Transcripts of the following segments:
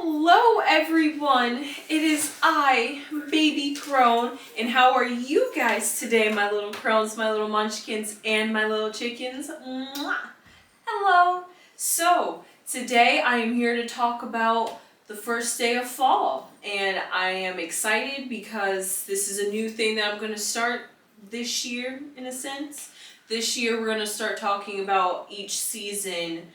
Hello everyone, it is I, Baby Crone, and how are you guys today, my little crones, my little munchkins, and my little chickens? Mwah! Hello! So, today I am here to talk about the first day of fall, and I am excited because this is a new thing that I'm going to start this year, in a sense. This year we're going to start talking about each season.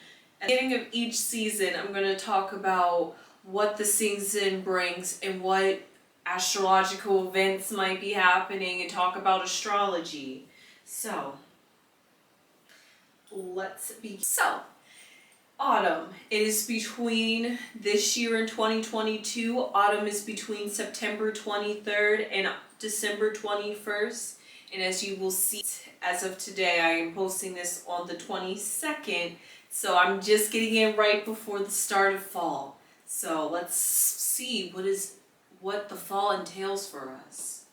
At the beginning of each season, I'm going to talk about what the season brings and what astrological events might be happening and talk about astrology. So, let's begin. So, autumn. It is between this year and 2022. Autumn is between September 23rd and December 21st. And as you will see, as of today, I am posting this on the 22nd. So I'm just getting in right before the start of fall. So let's see what the fall entails for us.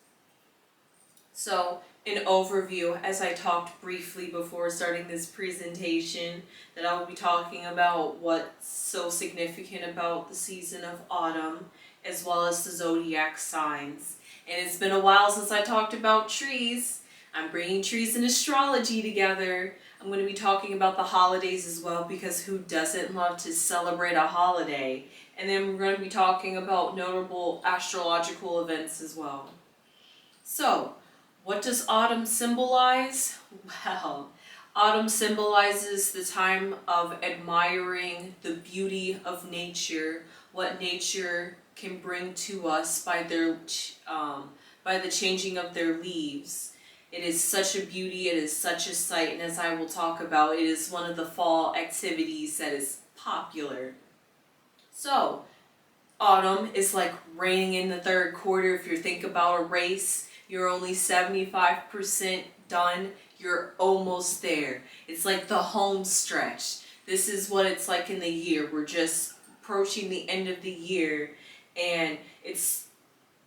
So an overview, as I talked briefly before starting this presentation, that I will be talking about what's so significant about the season of autumn, as well as the Zodiac signs. And it's been a while since I talked about trees. I'm bringing trees and astrology together. I'm going to be talking about the holidays as well, because who doesn't love to celebrate a holiday? And then we're going to be talking about notable astrological events as well. So, what does autumn symbolize? Well, autumn symbolizes the time of admiring the beauty of nature, what nature can bring to us by the changing of their leaves. It is such a beauty, it is such a sight, and as I will talk about, it is one of the fall activities that is popular. So, autumn is like raining in the third quarter. If you think about a race, you're only 75% done, you're almost there. It's like the home stretch. This is what it's like in the year. We're just approaching the end of the year, and it's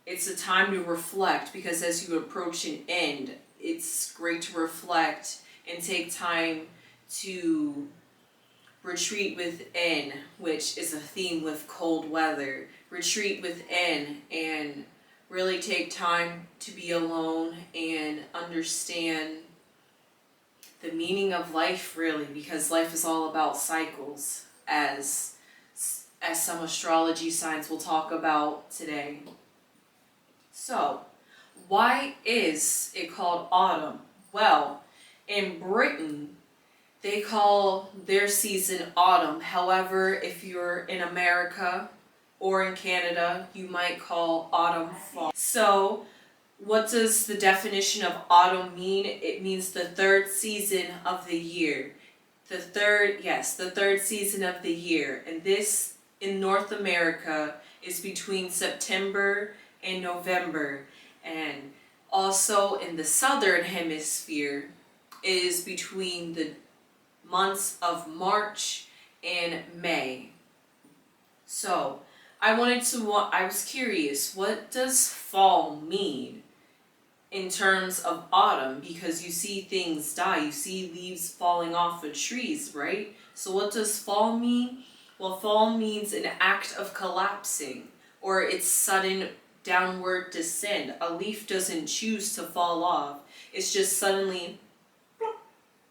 a time to reflect, because as you approach an end, it's great to reflect and take time to retreat within, which is a theme with cold weather. Retreat within and really take time to be alone and understand the meaning of life, really, because life is all about cycles, as some astrology signs will talk about today. So, why is it called autumn? Well, in Britain, they call their season autumn. However, if you're in America or in Canada, you might call autumn fall. So, what does the definition of autumn mean? It means the third season of the year. The third season of the year. And this, in North America, is between September and November. And also in the southern hemisphere, it is between the months of March and May. So I was curious, what does fall mean in terms of autumn? Because you see things die, you see leaves falling off of trees, right? So what does fall mean? Well, fall means an act of collapsing, or its sudden downward descent. A leaf doesn't choose to fall off. It's just suddenly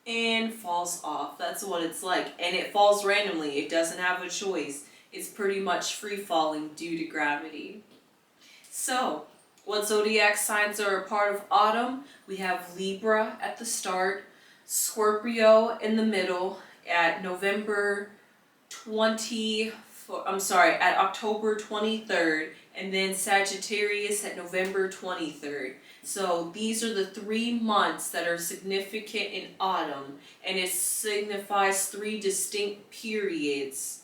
and falls off. That's what it's like. And it falls randomly. It doesn't have a choice. It's pretty much free falling due to gravity. So, what zodiac signs are a part of autumn? We have Libra at the start, Scorpio in the middle at October 23rd, and then Sagittarius at November 23rd. So these are the 3 months that are significant in autumn, and it signifies 3 distinct periods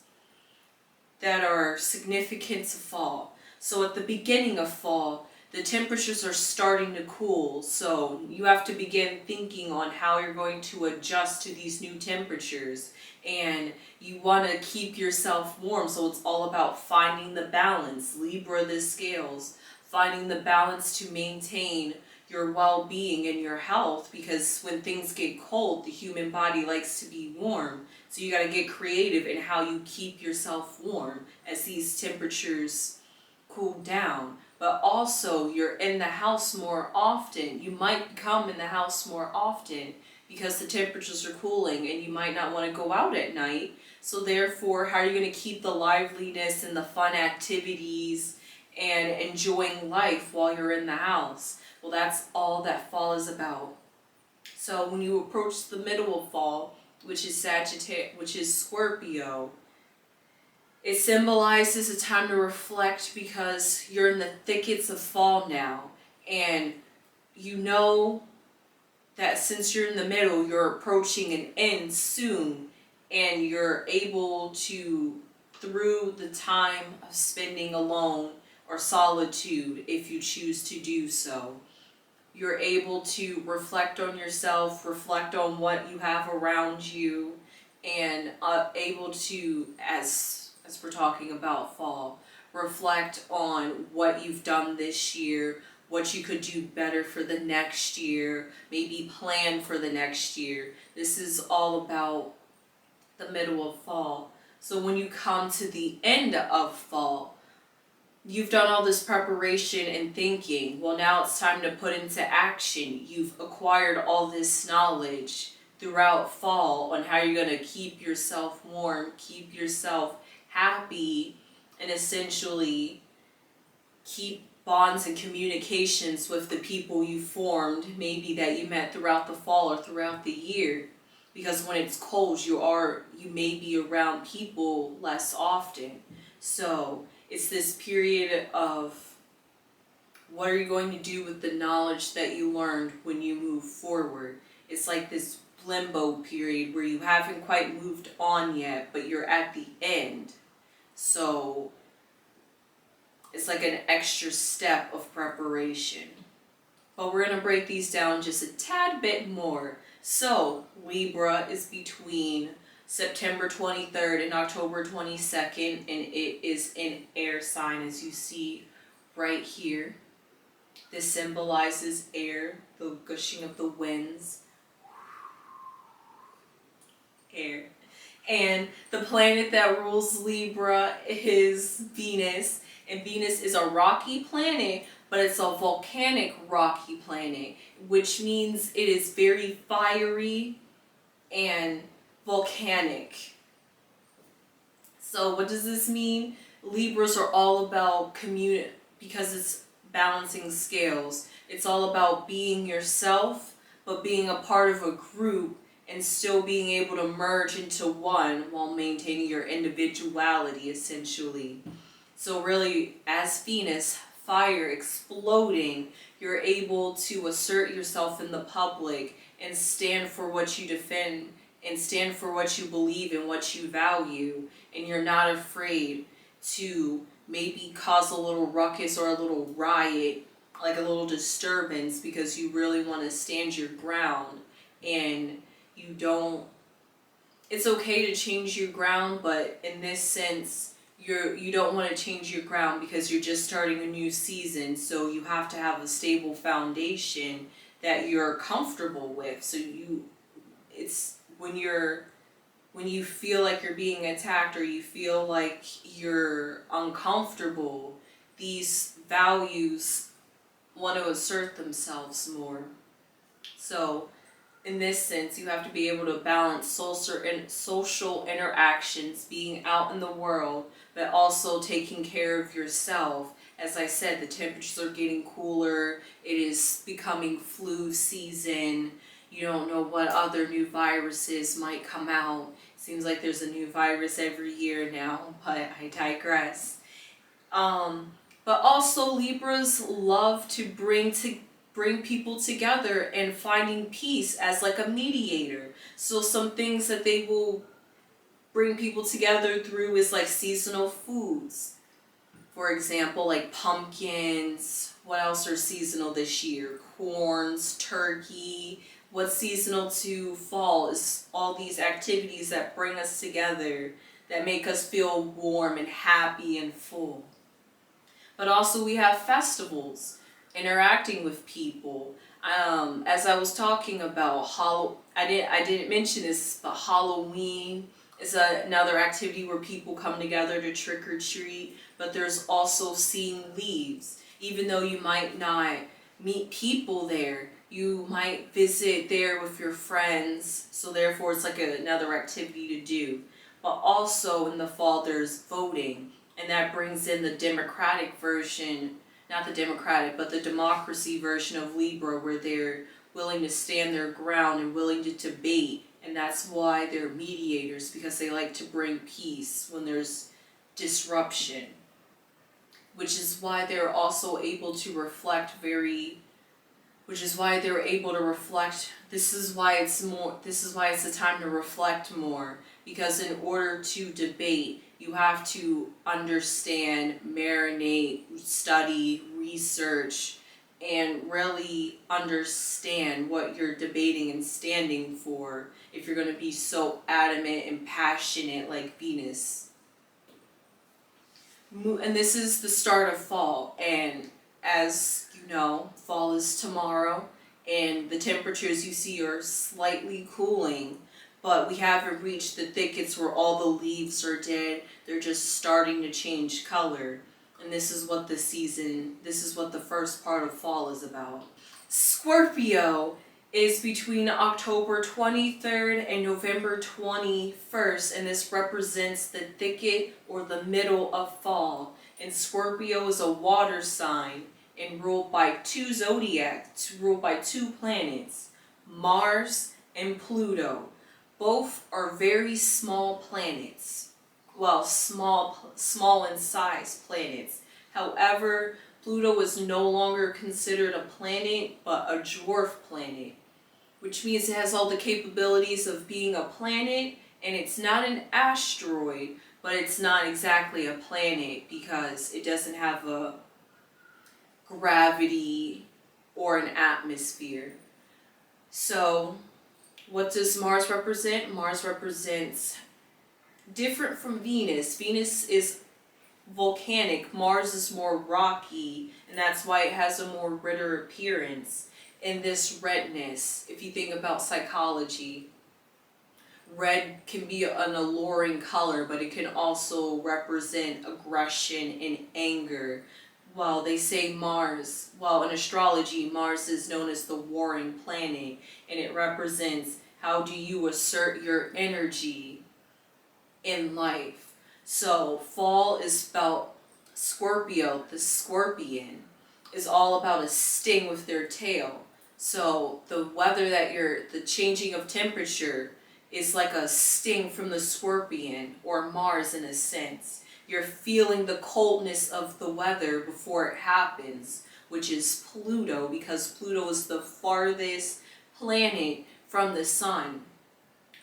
that are significant to fall. So at the beginning of fall, the temperatures are starting to cool, so you have to begin thinking on how you're going to adjust to these new temperatures. And you want to keep yourself warm, so it's all about finding the balance. Libra the scales, finding the balance to maintain your well-being and your health, because when things get cold, the human body likes to be warm. So you got to get creative in how you keep yourself warm as these temperatures cool down. But also, you're in the house more often. You might come in the house more often because the temperatures are cooling and you might not want to go out at night. So therefore, how are you going to keep the liveliness and the fun activities and enjoying life while you're in the house? Well, that's all that fall is about. So when you approach the middle of fall, which is which is Scorpio, it symbolizes a time to reflect because you're in the thickets of fall now, and you know that since you're in the middle, you're approaching an end soon, and you're able to, through the time of spending alone or solitude, if you choose to do so, you're able to reflect on yourself, reflect on what you have around you, and able to, as we're talking about fall, reflect on what you've done this year, what you could do better for the next year, maybe plan for the next year. This is all about the middle of fall. So when you come to the end of fall, you've done all this preparation and thinking. Well, now it's time to put into action. You've acquired all this knowledge throughout fall on how you're going to keep yourself warm, keep yourself happy, and essentially keep bonds and communications with the people you formed, maybe that you met throughout the fall or throughout the year. Because when it's cold, you may be around people less often. So it's this period of what are you going to do with the knowledge that you learned when you move forward. It's like this limbo period where you haven't quite moved on yet, but you're at the end. So it's like an extra step of preparation. But we're going to break these down just a tad bit more. So Libra is between September 23rd and October 22nd, and it is an air sign, as you see right here. This symbolizes air, the gushing of the winds, air. And the planet that rules Libra is Venus, and Venus is a rocky planet, but it's a volcanic rocky planet, which means it is very fiery and volcanic. So what does this mean? Libras are all about because it's balancing scales. It's all about being yourself, but being a part of a group and still being able to merge into one while maintaining your individuality, essentially. So really, as Venus, fire exploding, you're able to assert yourself in the public and stand for what you defend and stand for what you believe and what you value, and you're not afraid to maybe cause a little ruckus or a little riot, like a little disturbance, because you really want to stand your ground. And it's okay to change your ground, but in this sense, you don't want to change your ground because you're just starting a new season, so you have to have a stable foundation that you're comfortable with. So it's when you feel like you're being attacked or you feel like you're uncomfortable, these values want to assert themselves more. So in this sense, you have to be able to balance social interactions, being out in the world, but also taking care of yourself. As I said, the temperatures are getting cooler. It is becoming flu season. You don't know what other new viruses might come out. Seems like there's a new virus every year now, but I digress. But also Libras love to bring people together and finding peace as like a mediator. So some things that they will bring people together through is like seasonal foods. For example, like pumpkins. What else are seasonal this year? Corns, turkey. What's seasonal to fall is all these activities that bring us together, that make us feel warm and happy and full. But also we have festivals, interacting with people. As I was talking about I didn't mention this, but Halloween is another activity where people come together to trick or treat. But there's also seeing leaves. Even though you might not meet people there, you might visit there with your friends. So therefore, it's like another activity to do. But also in the fall, there's voting, and that brings in the democratic version. Not the democratic, but the democracy version of Libra, where they're willing to stand their ground and willing to debate. And that's why they're mediators, because they like to bring peace when there's disruption. Which is why they're also able to reflect which is why they're able to reflect. This is why it's the time to reflect more. Because in order to debate, you have to understand, marinate, study, research, and really understand what you're debating and standing for if you're going to be so adamant and passionate like Venus. And this is the start of fall, and as you know, fall is tomorrow, and the temperatures you see are slightly cooling. But we haven't reached the thickets where all the leaves are dead. They're just starting to change color. And this is what the first part of fall is about. Scorpio is between October 23rd and November 21st, and this represents the thicket or the middle of fall. And Scorpio is a water sign and ruled by two planets, Mars and Pluto. Both are very small planets. Well, small in size planets. However, Pluto is no longer considered a planet, but a dwarf planet, which means it has all the capabilities of being a planet, and it's not an asteroid, but it's not exactly a planet because it doesn't have a gravity or an atmosphere. So, what does Mars represent? Mars represents, different from Venus. Venus is volcanic. Mars is more rocky, and that's why it has a more redder appearance. And this redness, if you think about psychology, red can be an alluring color, but it can also represent aggression and anger. Well, they say Mars, in astrology, Mars is known as the warring planet, and it represents how do you assert your energy in life. So fall is about Scorpio, the scorpion, is all about a sting with their tail. So the the changing of temperature is like a sting from the scorpion, or Mars in a sense. You're feeling the coldness of the weather before it happens, which is Pluto, because Pluto is the farthest planet from the sun.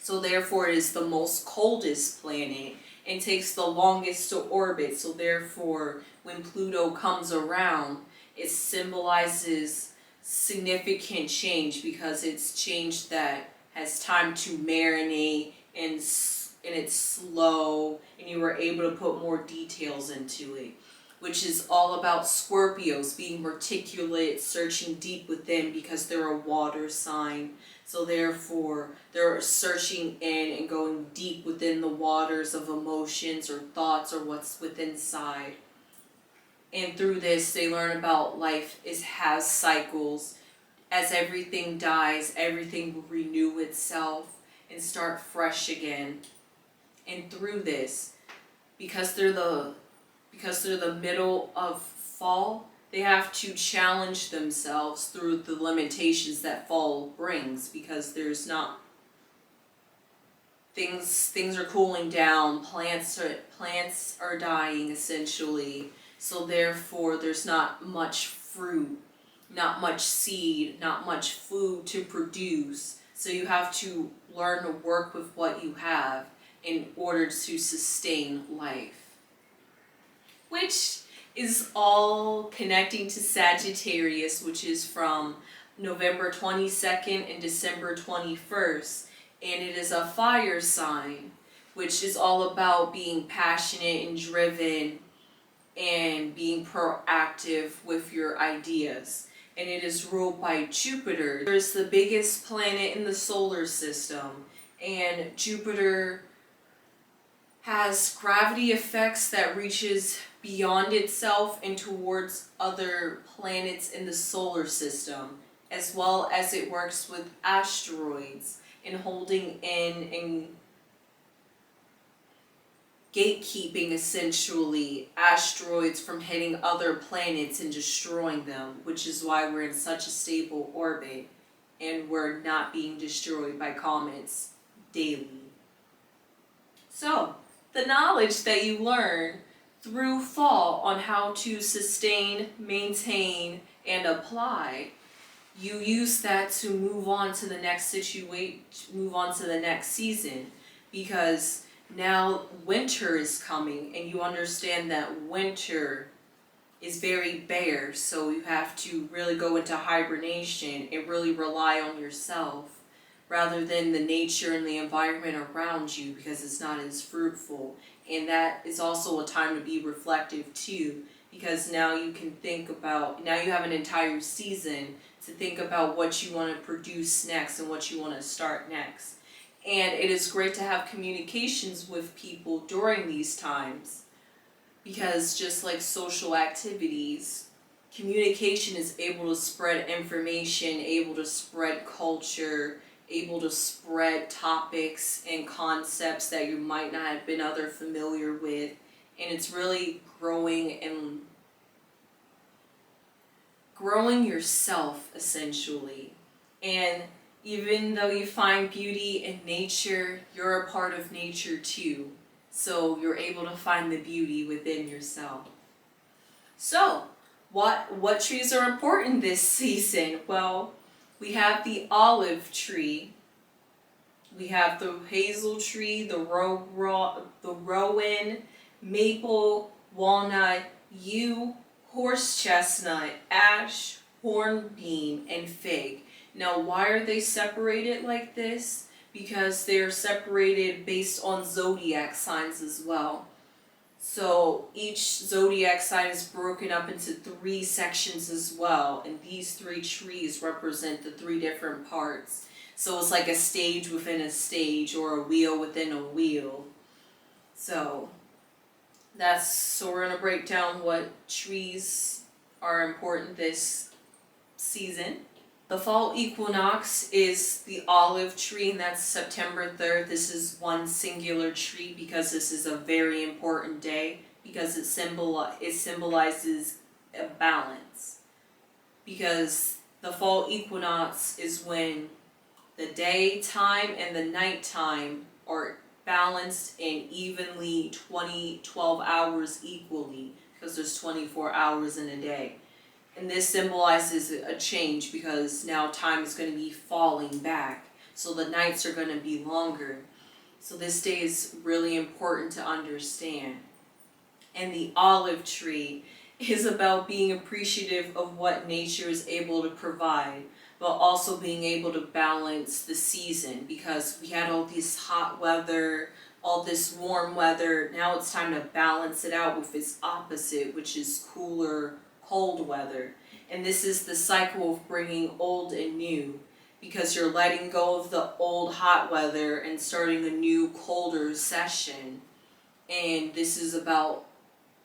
So therefore it is the most coldest planet and takes the longest to orbit. So therefore when Pluto comes around, it symbolizes significant change, because it's change that has time to marinate, and it's slow, and you were able to put more details into it, which is all about Scorpios being articulate, searching deep within, because they're a water sign. So therefore, they're searching in and going deep within the waters of emotions or thoughts or what's within inside. And through this, they learn about life has cycles. As everything dies, everything will renew itself and start fresh again. And through this, because they're the middle of fall, they have to challenge themselves through the limitations that fall brings, because there's not things are cooling down, plants are dying essentially. So therefore there's not much fruit, not much seed, not much food to produce. So you have to learn to work with what you have in order to sustain life. Which is all connecting to Sagittarius, which is from November 22nd and December 21st. And it is a fire sign, which is all about being passionate and driven and being proactive with your ideas. and it is ruled by Jupiter. It's the biggest planet in the solar system, and Jupiter has gravity effects that reaches beyond itself and towards other planets in the solar system, as well as it works with asteroids and holding in and gatekeeping essentially asteroids from hitting other planets and destroying them, which is why we're in such a stable orbit and we're not being destroyed by comets daily. So, the knowledge that you learn through fall on how to sustain, maintain, and apply, you use that to move on to the next move on to the next season, because now winter is coming and you understand that winter is very bare, so you have to really go into hibernation and really rely on yourself rather than the nature and the environment around you, because it's not as fruitful. And that is also a time to be reflective too, because now you can think about, now you have an entire season to think about what you want to produce next and what you want to start next. And it is great to have communications with people during these times, because just like social activities, communication is able to spread information, able to spread culture, able to spread topics and concepts that you might not have been other familiar with. And it's really growing yourself essentially. And even though you find beauty in nature, you're a part of nature too. So you're able to find the beauty within yourself. So, what trees are important this season? Well, we have the olive tree, we have the hazel tree, the rowan, maple, walnut, yew, horse chestnut, ash, hornbeam, and fig. Now, why are they separated like this? Because they're separated based on zodiac signs as well. So each zodiac sign is broken up into 3 sections as well, and these 3 trees represent the 3 different parts. So it's like a stage within a stage, or a wheel within a wheel. So we're going to break down what trees are important this season. The fall equinox is the olive tree, and that's September 3rd. This is one singular tree because this is a very important day, because it symbolizes a balance.12 the fall equinox is when the daytime and the nighttime are balanced and evenly 12 hours equally, because there's 24 hours in a day. And this symbolizes a change, because now time is going to be falling back. So the nights are going to be longer. So this day is really important to understand. And the olive tree is about being appreciative of what nature is able to provide, but also being able to balance the season, because we had all this hot weather, all this warm weather. Now it's time to balance it out with its opposite, which is cooler, cold weather. And this is the cycle of bringing old and new, because you're letting go of the old hot weather and starting a new colder session. And this is about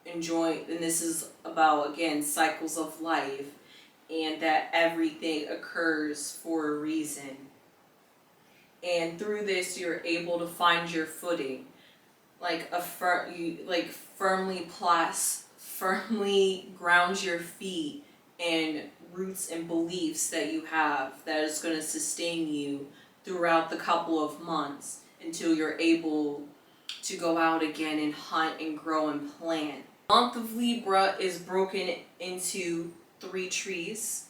again, cycles of life, and that everything occurs for a reason. And through this, you're able to find your footing, firmly ground your feet and roots and beliefs that you have that is going to sustain you throughout the couple of months until you're able to go out again and hunt and grow and plant. The month of Libra is broken into 3 trees.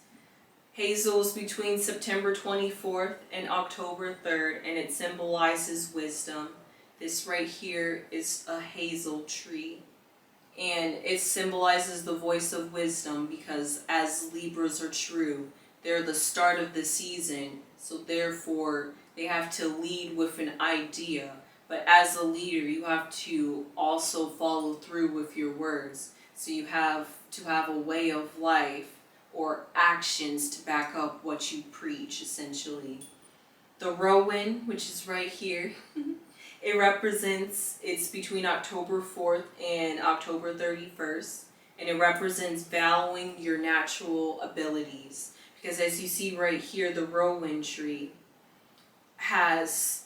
Hazel is between September 24th and October 3rd, and it symbolizes wisdom. This right here is a hazel tree, and it symbolizes the voice of wisdom, because as Libras are true, they're the start of the season, so therefore they have to lead with an idea. But as a leader, you have to also follow through with your words. So you have to have a way of life or actions to back up what you preach, essentially. The Rowan, which is right here, it's between October 4th and October 31st, and it represents valuing your natural abilities. Because as you see right here, the Rowan tree has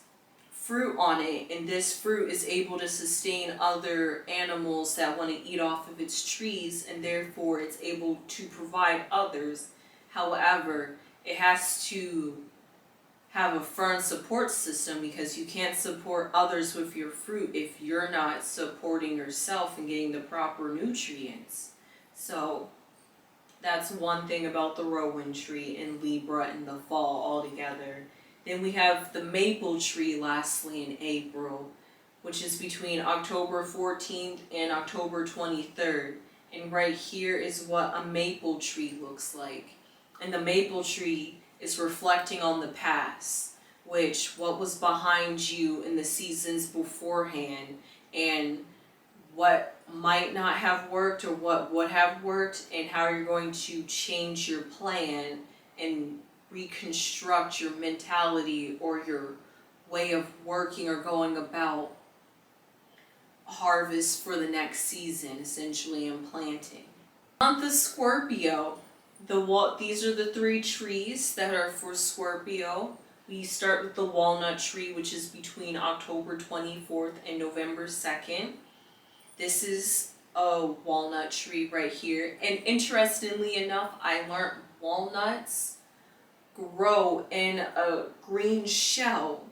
fruit on it, and this fruit is able to sustain other animals that want to eat off of its trees, and therefore it's able to provide others. However, it has to have a firm support system, because you can't support others with your fruit if you're not supporting yourself and getting the proper nutrients. So that's one thing about the Rowan tree in Libra in the fall altogether. Then we have the maple tree lastly in April, which is between October 14th and October 23rd. And right here is what a maple tree looks like. And the maple tree is reflecting on the past, what was behind you in the seasons beforehand, and what might not have worked or what would have worked, and how you're going to change your plan and reconstruct your mentality or your way of working or going about harvest for the next season, essentially, and planting. Month of Scorpio. These are the 3 trees that are for Scorpio. We start with the Walnut Tree, which is between October 24th and November 2nd. This is a walnut tree right here. And interestingly enough, I learned walnuts grow in a green shell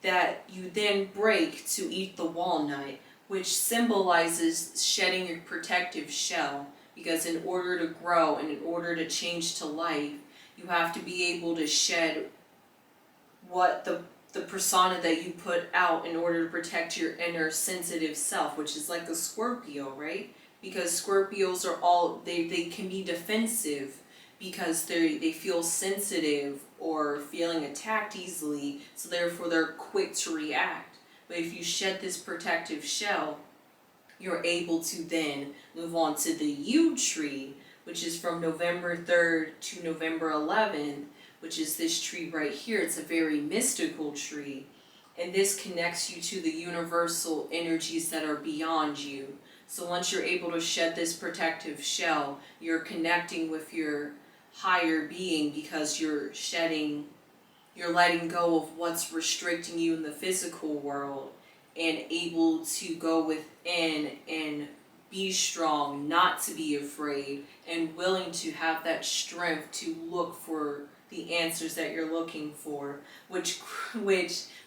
that you then break to eat the walnut, which symbolizes shedding your protective shell. Because in order to grow and in order to change to life, you have to be able to shed what the persona that you put out in order to protect your inner sensitive self, which is like a Scorpio, right? Because Scorpios are they can be defensive because they feel sensitive or feeling attacked easily, so therefore they're quick to react. But if you shed this protective shell, you're able to then move on to the yew tree, which is from November 3rd to November 11th, which is this tree right here. It's a very mystical tree, and this connects you to the universal energies that are beyond you. So once you're able to shed this protective shell, you're connecting with your higher being, because you're letting go of what's restricting you in the physical world, and able to go within and be strong, not to be afraid, and willing to have that strength to look for the answers that you're looking for, which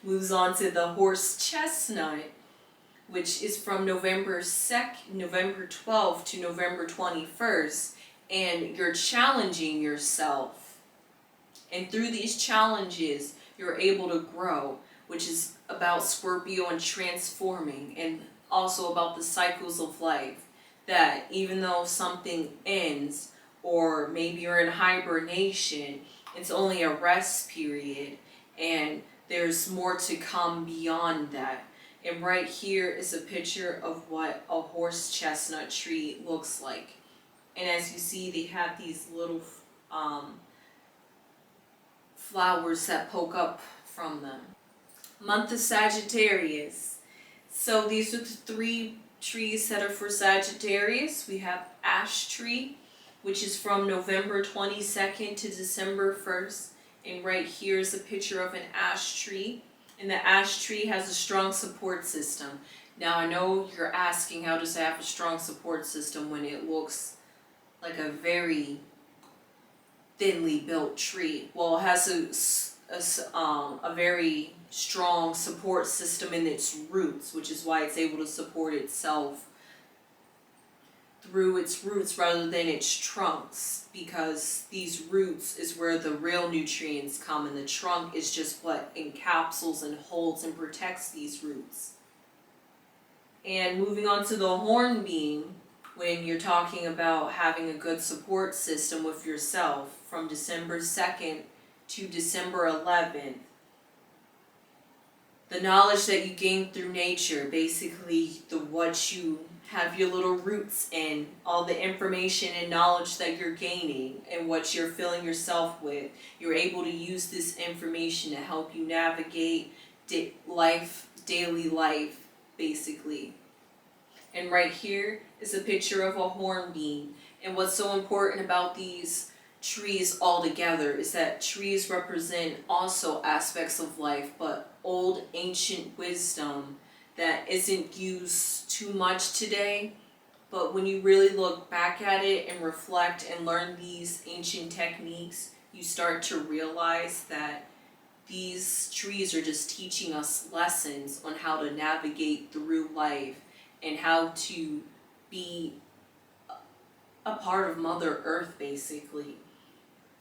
moves on to the horse chestnut, which is from November 12th to November 21st, and you're challenging yourself. And through these challenges, you're able to grow, which is about Scorpio and transforming, and also about the cycles of life, that even though something ends, or maybe you're in hibernation, it's only a rest period, and there's more to come beyond that. And right here is a picture of what a horse chestnut tree looks like. And as you see, they have these little flowers that poke up from them. Month of Sagittarius. So these are the 3 trees that are for Sagittarius. We have ash tree, which is from November 22nd to December 1st. And right here is a picture of an ash tree. And the ash tree has a strong support system. Now I know you're asking, how does it have a strong support system when it looks like a very thinly built tree? Well, it has a very strong support system in its roots, which is why it's able to support itself through its roots rather than its trunks, because these roots is where the real nutrients come, and the trunk is just what encapsulates and holds and protects these roots. And moving on to the hornbeam, when you're talking about having a good support system with yourself, from December 2nd to December 11th, the knowledge that you gain through nature, basically what you have your little roots in, all the information and knowledge that you're gaining and what you're filling yourself with. You're able to use this information to help you navigate daily life, basically. And right here is a picture of a hornbeam. And what's so important about these trees all together is that trees represent also aspects of life, but old ancient wisdom that isn't used too much today. But when you really look back at it and reflect and learn these ancient techniques, you start to realize that these trees are just teaching us lessons on how to navigate through life and how to be a part of Mother Earth, basically,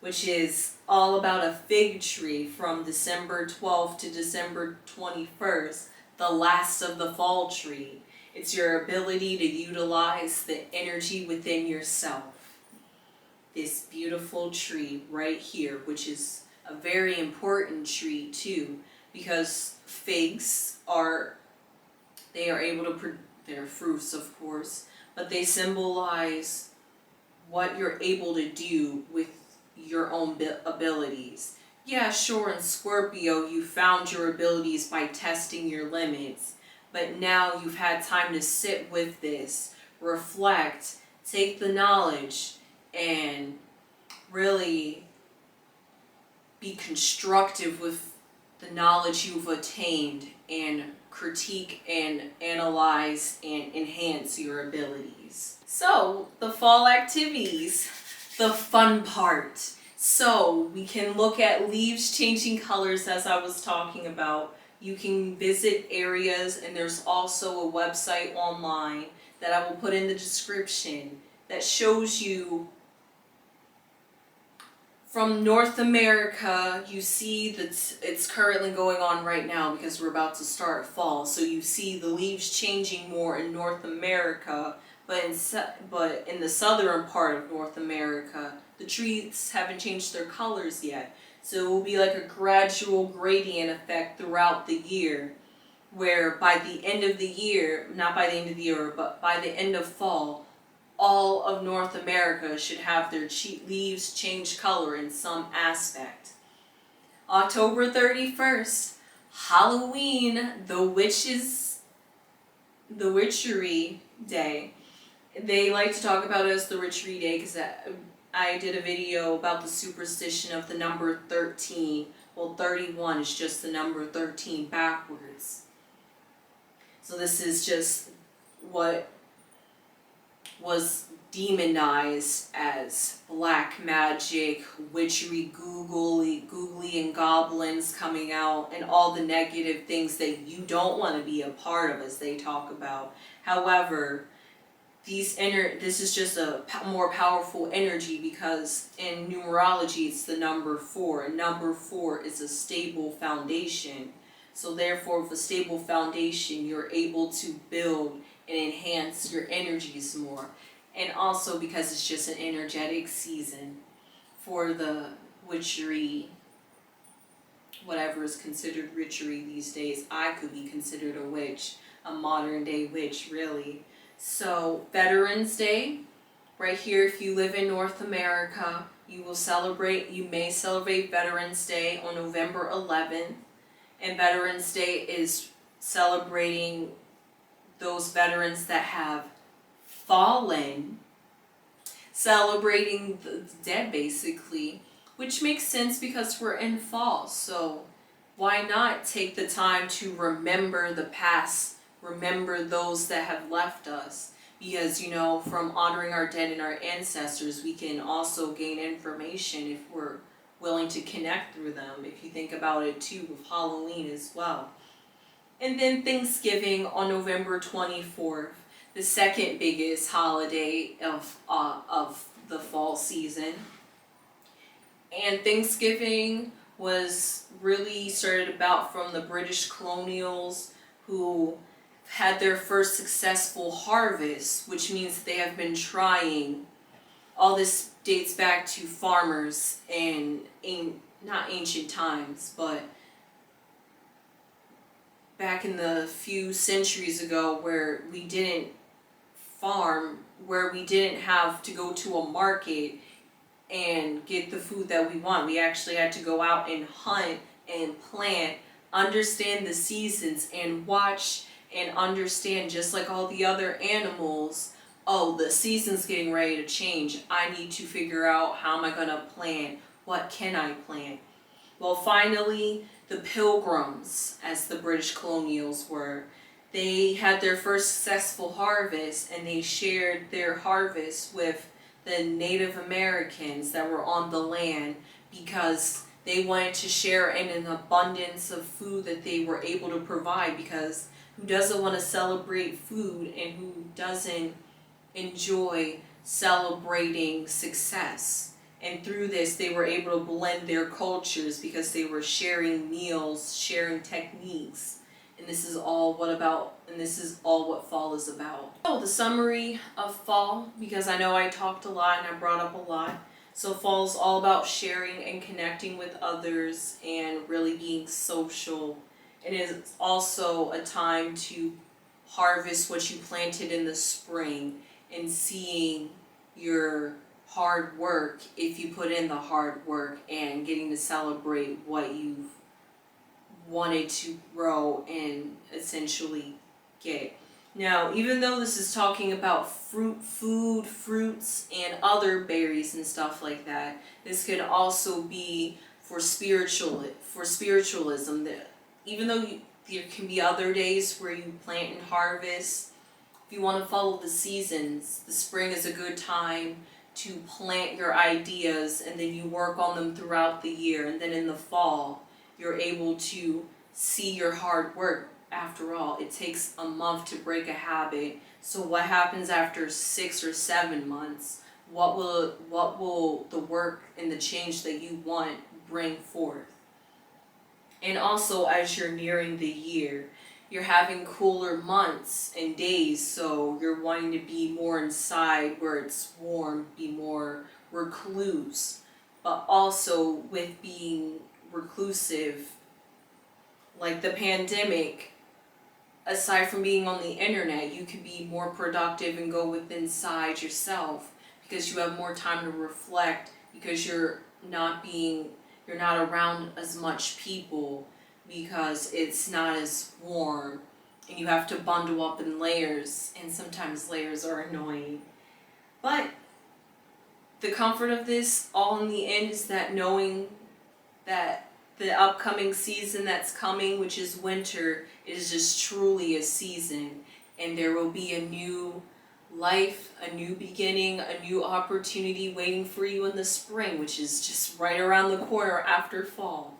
which is all about a fig tree from December 12th to December 21st, the last of the fall tree. It's your ability to utilize the energy within yourself. This beautiful tree right here, which is a very important tree too, because figs they are able to they're fruits, of course, but they symbolize what you're able to do with your own abilities. Yeah, sure, in Scorpio you found your abilities by testing your limits, but now you've had time to sit with this, reflect, take the knowledge, and really be constructive with the knowledge you've attained and critique and analyze and enhance your abilities. So, the fall activities, the fun part. So, we can look at leaves changing colors as I was talking about. You can visit areas, and there's also a website online that I will put in the description that shows you from North America. You see that it's currently going on right now because we're about to start fall. So you see the leaves changing more in North America, but in the southern part of North America, the trees haven't changed their colors yet. So it will be like a gradual gradient effect throughout the year, where by the end of the year, not by the end of the year, but by the end of fall, all of North America should have their leaves change color in some aspect. October 31st, Halloween, the witchery day. They like to talk about it as the witchery day because I did a video about the superstition of the number 13. Well, 31 is just the number 13 backwards. So this is just what was demonized as black magic, witchery, googly and goblins coming out, and all the negative things that you don't want to be a part of, as they talk about. However, this is just a more powerful energy because in numerology it's the number 4, and number 4 is a stable foundation. So therefore, with a stable foundation, you're able to build and enhance your energies more. And also because it's just an energetic season for the witchery, whatever is considered witchery these days. I could be considered a witch, a modern day witch, really. So Veterans Day, right here, if you live in North America, you may celebrate Veterans Day on November 11th. And Veterans Day is celebrating those veterans that have fallen, celebrating the dead, basically, which makes sense because we're in fall. So why not take the time to remember the past, remember those that have left us? Because, from honoring our dead and our ancestors, we can also gain information if we're willing to connect through them, if you think about it too, with Halloween as well. And then Thanksgiving on November 24th, the second biggest holiday of the fall season. And Thanksgiving was really started about from the British colonials who had their first successful harvest, which means they have been trying. All this dates back to farmers in not ancient times, but back in the few centuries ago, where we didn't farm where we didn't have to go to a market and get the food that we want. We actually had to go out and hunt and plant, understand the seasons, and watch and understand, just like all the other animals, oh, the season's getting ready to change. I need to figure out, how am I going to plant? What can I plant? Well, finally, the Pilgrims, as the British colonials were, they had their first successful harvest, and they shared their harvest with the Native Americans that were on the land, because they wanted to share in an abundance of food that they were able to provide, because who doesn't want to celebrate food, and who doesn't enjoy celebrating success? And through this, they were able to blend their cultures, because they were sharing meals, sharing techniques. And this is all what fall is about. So the summary of fall, because I know I talked a lot and I brought up a lot. So fall is all about sharing and connecting with others and really being social. It is also a time to harvest what you planted in the spring, and seeing your hard work, if you put in the hard work, and getting to celebrate what you've wanted to grow and essentially get. Now, even though this is talking about fruits, and other berries and stuff like that, this could also be for spiritualism. That even though there can be other days where you plant and harvest, if you want to follow the seasons, the spring is a good time to plant your ideas, and then you work on them throughout the year, and then in the fall you're able to see your hard work. After all, it takes a month to break a habit. So what happens after 6 or 7 months? What will the work and the change that you want bring forth? And also, as you're nearing the year, you're having cooler months and days, so you're wanting to be more inside where it's warm, be more recluse. But also, with being reclusive, like the pandemic, aside from being on the internet, you can be more productive and go within inside yourself, because you have more time to reflect, because you're not around as much people, because it's not as warm, and you have to bundle up in layers, and sometimes layers are annoying. But the comfort of this all in the end is that knowing that the upcoming season that's coming, which is winter, is just truly a season, and there will be a new life, a new beginning, a new opportunity waiting for you in the spring, which is just right around the corner after fall.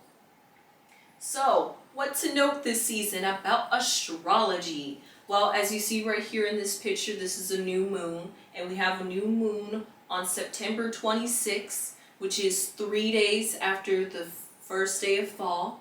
So, what to note this season about astrology? Well, as you see right here in this picture, this is a new moon, and we have a new moon on September 26th, which is 3 days after the first day of fall.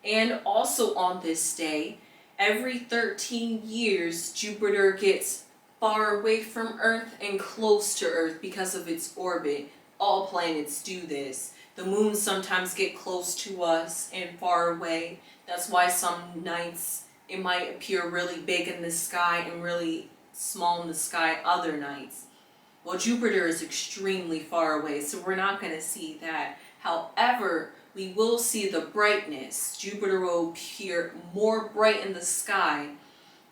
And also on this day, every 13 years, Jupiter gets far away from Earth and close to Earth because of its orbit. All planets do this. The moon sometimes get close to us and far away. That's why some nights it might appear really big in the sky and really small in the sky other nights. Well, Jupiter is extremely far away, so we're not going to see that. However, we will see the brightness. Jupiter will appear more bright in the sky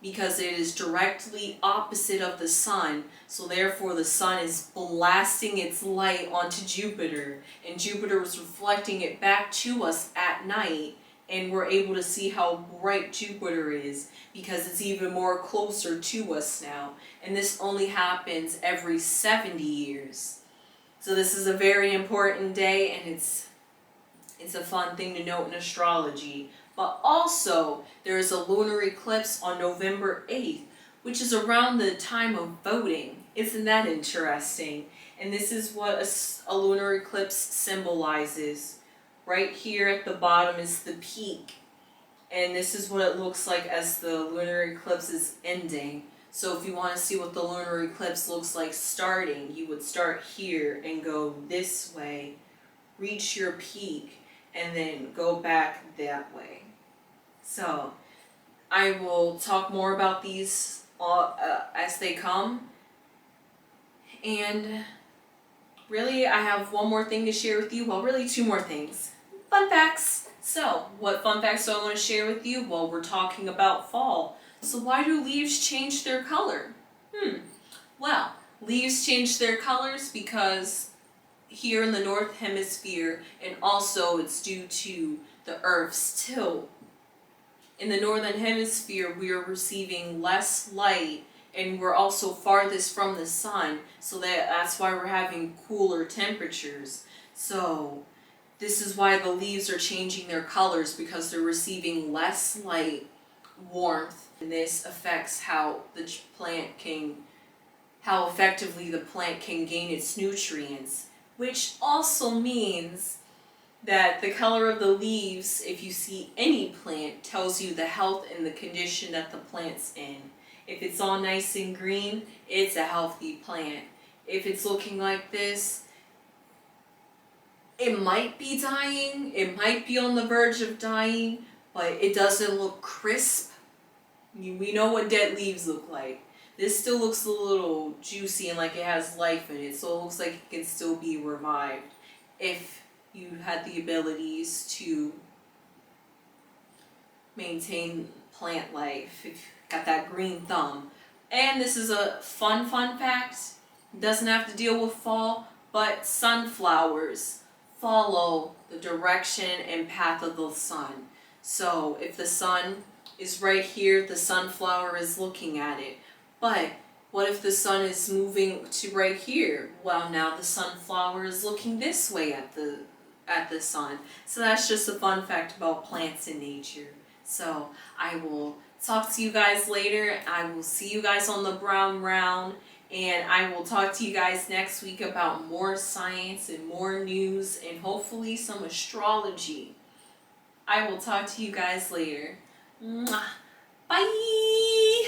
because it is directly opposite of the sun. So therefore the sun is blasting its light onto Jupiter, and Jupiter is reflecting it back to us at night, and we're able to see how bright Jupiter is because it's even more closer to us now. And this only happens every 70 years. So this is a very important day, and it's a fun thing to note in astrology. But also, there is a lunar eclipse on November 8th, which is around the time of voting. Isn't that interesting? And this is what a lunar eclipse symbolizes. Right here at the bottom is the peak. And this is what it looks like as the lunar eclipse is ending. So if you want to see what the lunar eclipse looks like starting, you would start here and go this way, reach your peak, and then go back that way. So I will talk more about these as they come. And really, I have one more thing to share with you. Well, really two more things. Fun facts. So, what fun facts do I want to share with you? Well, we're talking about fall. So why do leaves change their color? Well, leaves change their colors because here in the North Hemisphere, and also it's due to the Earth's tilt. In the Northern Hemisphere, we are receiving less light, and we're also farthest from the sun, so that's why we're having cooler temperatures. So this is why the leaves are changing their colors, because they're receiving less light, warmth, and this affects how the plant can, how effectively the plant can gain its nutrients, which also means that the color of the leaves, if you see any plant, tells you the health and the condition that the plant's in. If it's all nice and green, it's a healthy plant. If it's looking like this, it might be dying, it might be on the verge of dying, but it doesn't look crisp. We know what dead leaves look like. This still looks a little juicy and like it has life in it, so it looks like it can still be revived if you had the abilities to maintain plant life, if you got that green thumb. And this is a fun fact. It doesn't have to deal with fall, but sunflowers follow the direction and path of the sun. So if the sun is right here, the sunflower is looking at it. But what if the sun is moving to right here? Well, now the sunflower is looking this way at the sun. So that's just a fun fact about plants in nature. So I will talk to you guys later. I will see you guys on the brown round, and I will talk to you guys next week about more science and more news and hopefully some astrology. I will talk to you guys later. Mwah. Bye!